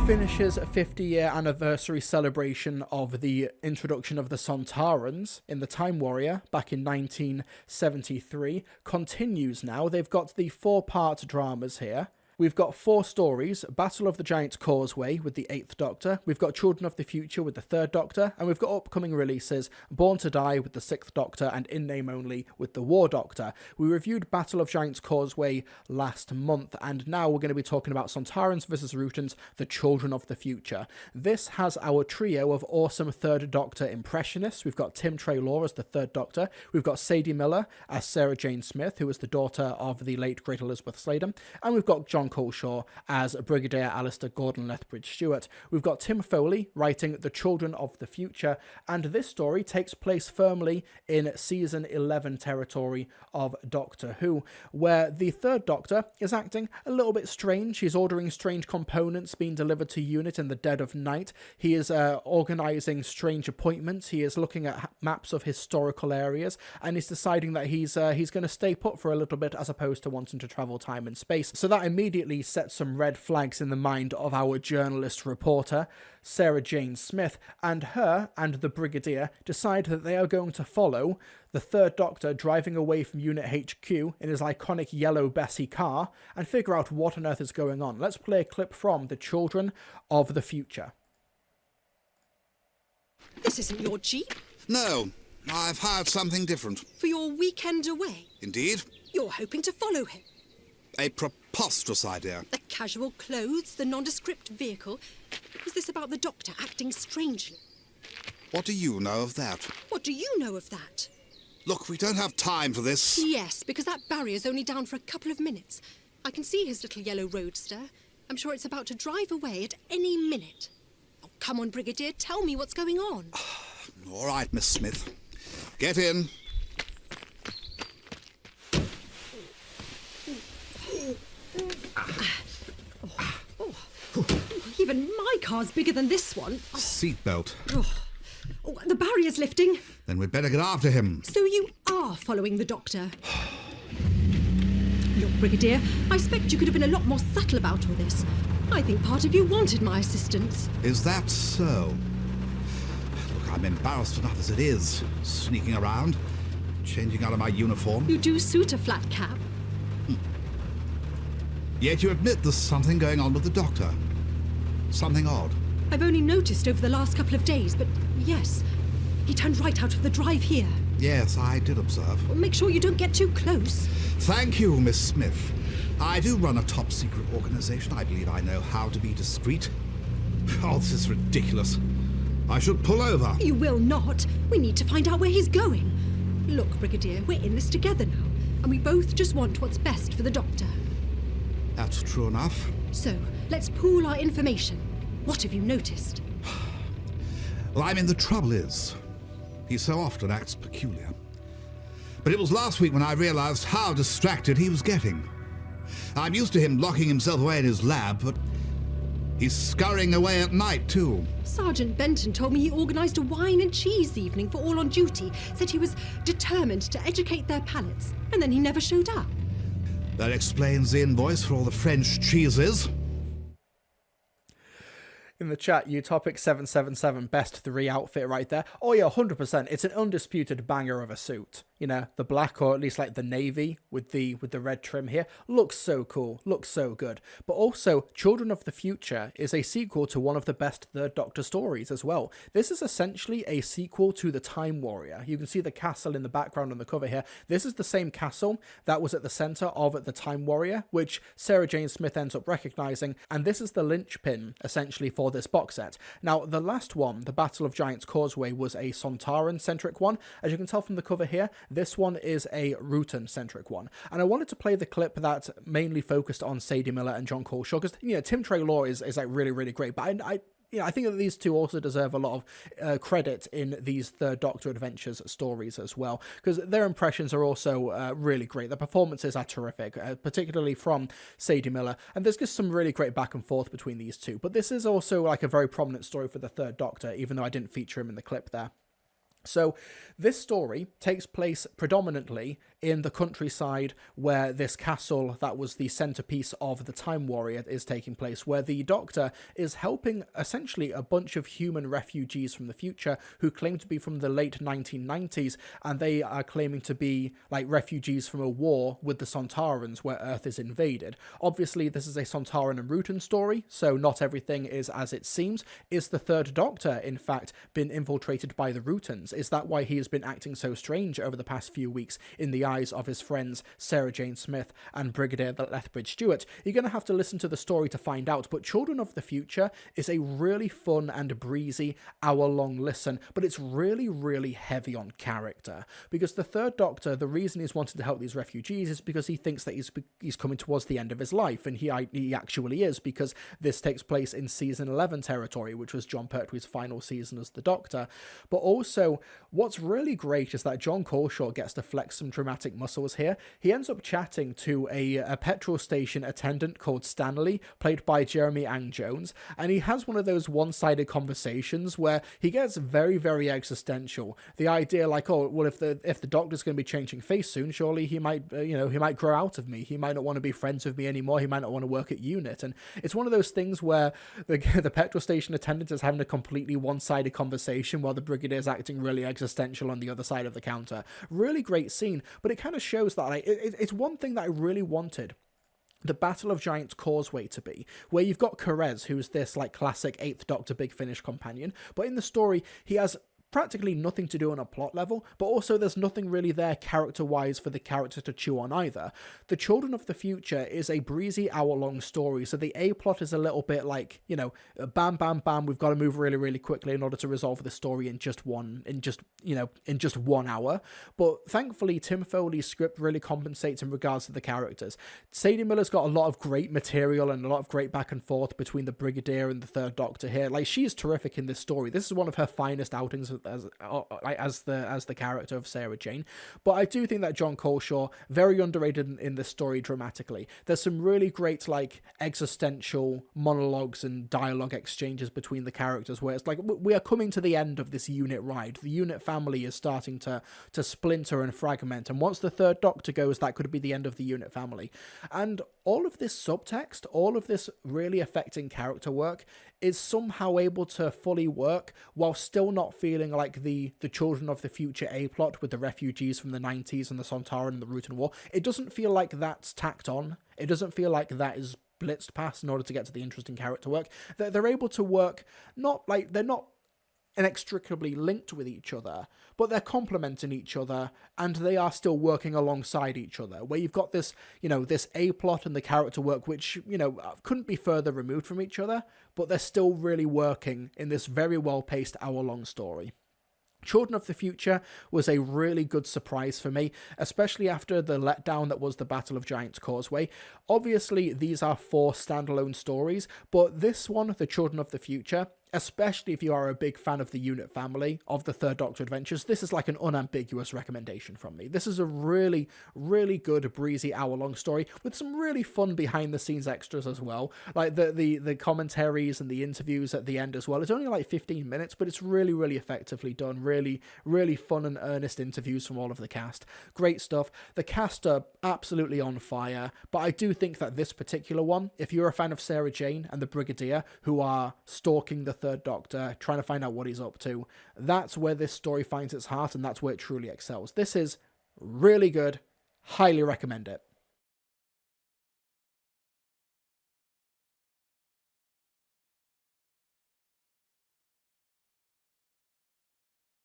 finishes a 50-year anniversary celebration of the introduction of the Sontarans in the Time Warrior back in 1973 continues now. They've got the 4-part dramas here. We've got 4 stories: Battle of the Giant's Causeway with the 8th Doctor, we've got Children of the Future with the 3rd Doctor, and we've got upcoming releases Born to Die with the 6th Doctor and In Name Only with the War Doctor. We reviewed Battle of Giant's Causeway last month, and now we're going to be talking about Sontarans vs. Rootans, the Children of the Future. This has our trio of awesome 3rd Doctor impressionists. We've got Tim Treloar as the 3rd Doctor, we've got Sadie Miller as Sarah Jane Smith, who was the daughter of the late great Elizabeth Sladen, and we've got John Coleshaw as Brigadier Alistair Gordon Lethbridge Stewart. We've got Tim Foley writing The Children of the Future, and this story takes place firmly in season 11 territory of Doctor Who, where the 3rd Doctor is acting a little bit strange. He's ordering strange components being delivered to UNIT in the dead of night. He is organising strange appointments. He is looking at maps of historical areas, and he's deciding that he's going to stay put for a little bit as opposed to wanting to travel time and space. So that immediately sets some red flags in the mind of our journalist reporter, Sarah Jane Smith, and her and the Brigadier decide that they are going to follow the 3rd Doctor driving away from Unit HQ in his iconic yellow Bessie car and figure out what on earth is going on. Let's play a clip from The Children of the Future. This isn't your Jeep? No, I've hired something different. For your weekend away? Indeed. You're hoping to follow him? A preposterous idea. The casual clothes, the nondescript vehicle. Is this about the Doctor acting strangely? What do you know of that? What do you know of that? Look, we don't have time for this. Yes, because that barrier's only down for a couple of minutes. I can see his little yellow roadster. I'm sure it's about to drive away at any minute. Oh, come on, Brigadier, tell me what's going on. All right, Miss Smith. Get in. Even my car's bigger than this one. Seatbelt. Oh, the barrier's lifting. Then we'd better get after him. So you are following the Doctor? Look, Brigadier, I expect you could have been a lot more subtle about all this. I think part of you wanted my assistance. Is that so? Look, I'm embarrassed enough as it is, sneaking around, changing out of my uniform. You do suit a flat cap. Yet you admit there's something going on with the Doctor. Something odd. I've only noticed over the last couple of days, but yes, he turned right out of the drive here. Yes, I did observe. Well, make sure you don't get too close. Thank you, Miss Smith. I do run a top-secret organisation. I believe I know how to be discreet. Oh, this is ridiculous. I should pull over. You will not. We need to find out where he's going. Look, Brigadier, we're in this together now, and we both just want what's best for the Doctor. That's true enough. So, let's pool our information. What have you noticed? Well, I mean, the trouble is, he so often acts peculiar. But it was last week when I realised how distracted he was getting. I'm used to him locking himself away in his lab, but he's scurrying away at night, too. Sergeant Benton told me he organised a wine and cheese evening for all on duty, said he was determined to educate their palates, and then he never showed up. That explains the invoice for all the French cheeses. In the chat, Utopic777, best 3 outfit right there. Oh yeah, 100%. It's an undisputed banger of a suit. You know, the black, or at least like the navy with the red trim here, looks so cool, looks so good. But also, Children of the Future is a sequel to one of the best 3rd Doctor stories as well. This is essentially a sequel to The Time Warrior. You can see the castle in the background on the cover here. This is the same castle that was at the centre of The Time Warrior, which Sarah Jane Smith ends up recognising, and this is the linchpin, essentially, for this box set. Now, the last one, the Battle of Giant's Causeway, was a Sontaran-centric one. As you can tell from the cover here, this one is a Rutan-centric one. And I wanted to play the clip that mainly focused on Sadie Miller and John Coleshaw, because, you know, Tim Treloar is like really, really great, but I think that these two also deserve a lot of credit in these 3rd Doctor Adventures stories as well, because their impressions are also really great. The performances are terrific, particularly from Sadie Miller, and there's just some really great back and forth between these two. But this is also like a very prominent story for the 3rd Doctor, even though I didn't feature him in the clip there. So this story takes place predominantly in the countryside where this castle that was the centerpiece of the Time Warrior is taking place, where the Doctor is helping essentially a bunch of human refugees from the future who claim to be from the late 1990s, and they are claiming to be like refugees from a war with the Sontarans where Earth is invaded. Obviously, this is a Sontaran and Rutan story, so not everything is as it seems. Is the Third Doctor, in fact, been infiltrated by the Rutans? Is that why he has been acting so strange over the past few weeks in the eyes of his friends Sarah Jane Smith and Brigadier Lethbridge Stewart? You're going to have to listen to the story to find out, but Children of the Future is a really fun and breezy hour-long listen, but it's really, really heavy on character, because the Third Doctor, the reason he's wanted to help these refugees is because he thinks that he's coming towards the end of his life, and he actually is, because this takes place in season 11 territory, which was John Pertwee's final season as the Doctor. But also, what's really great is that John Coleshaw gets to flex some dramatic muscles here. He ends up chatting to a petrol station attendant called Stanley, played by Jeremy Ang Jones, and he has one of those one-sided conversations where he gets very, very existential. The idea like, oh, well, if the Doctor's going to be changing face soon, surely he might, he might grow out of me. He might not want to be friends with me anymore. He might not want to work at UNIT. And it's one of those things where the petrol station attendant is having a completely one-sided conversation while the Brigadier is acting really existential on the other side of the counter. Really great scene, but it kind of shows that it's one thing that I really wanted the Battle of Giants Causeway to be, where you've got Kerez, who's this like classic 8th Doctor Big Finish companion, but in the story he has practically nothing to do on a plot level, but also there's nothing really there character-wise for the character to chew on either. The Children of the Future is a breezy hour-long story, so the A-plot is a little bit like, bam, bam, bam, we've got to move really, really quickly in order to resolve the story in just 1 hour. But thankfully, Tim Foley's script really compensates in regards to the characters. Sadie Miller's got a lot of great material and a lot of great back and forth between the Brigadier and the Third Doctor here. Like, she is terrific in this story. This is one of her finest outings as the character of Sarah Jane. But I do think that John Coleshaw, very underrated in this story dramatically. There's some really great like existential monologues and dialogue exchanges between the characters where it's like, we are coming to the end of this UNIT ride. The UNIT family is starting to splinter and fragment, and once the Third Doctor goes, that could be the end of the UNIT family. And all of this subtext, all of this really affecting character work is somehow able to fully work while still not feeling like the Children of the Future A-plot with the refugees from the 90s and the Sontaran and the Rutan War. It doesn't feel like that's tacked on. It doesn't feel like that is blitzed past in order to get to the interesting character work. They're able to work, they're not inextricably linked with each other, but they're complementing each other, and they are still working alongside each other, where you've got this, this A-plot and the character work, which, couldn't be further removed from each other, but they're still really working in this very well-paced hour-long story. Children of the Future was a really good surprise for me, especially after the letdown that was the Battle of Giants Causeway. Obviously, these are 4 standalone stories, but this one, The Children of the Future, especially if you are a big fan of the UNIT family, of the Third Doctor Adventures, this is like an unambiguous recommendation from me. This is a really, really good, breezy hour-long story with some really fun behind-the-scenes extras as well. Like the commentaries and the interviews at the end as well. It's only like 15 minutes, but it's really, really effectively done. Really, really fun and earnest interviews from all of the cast. Great stuff. The cast are absolutely on fire, but I do think that this particular one, if you're a fan of Sarah Jane and the Brigadier, who are stalking the Third Doctor, trying to find out what he's up to, that's where this story finds its heart, and that's where it truly excels. This is really good. Highly recommend it.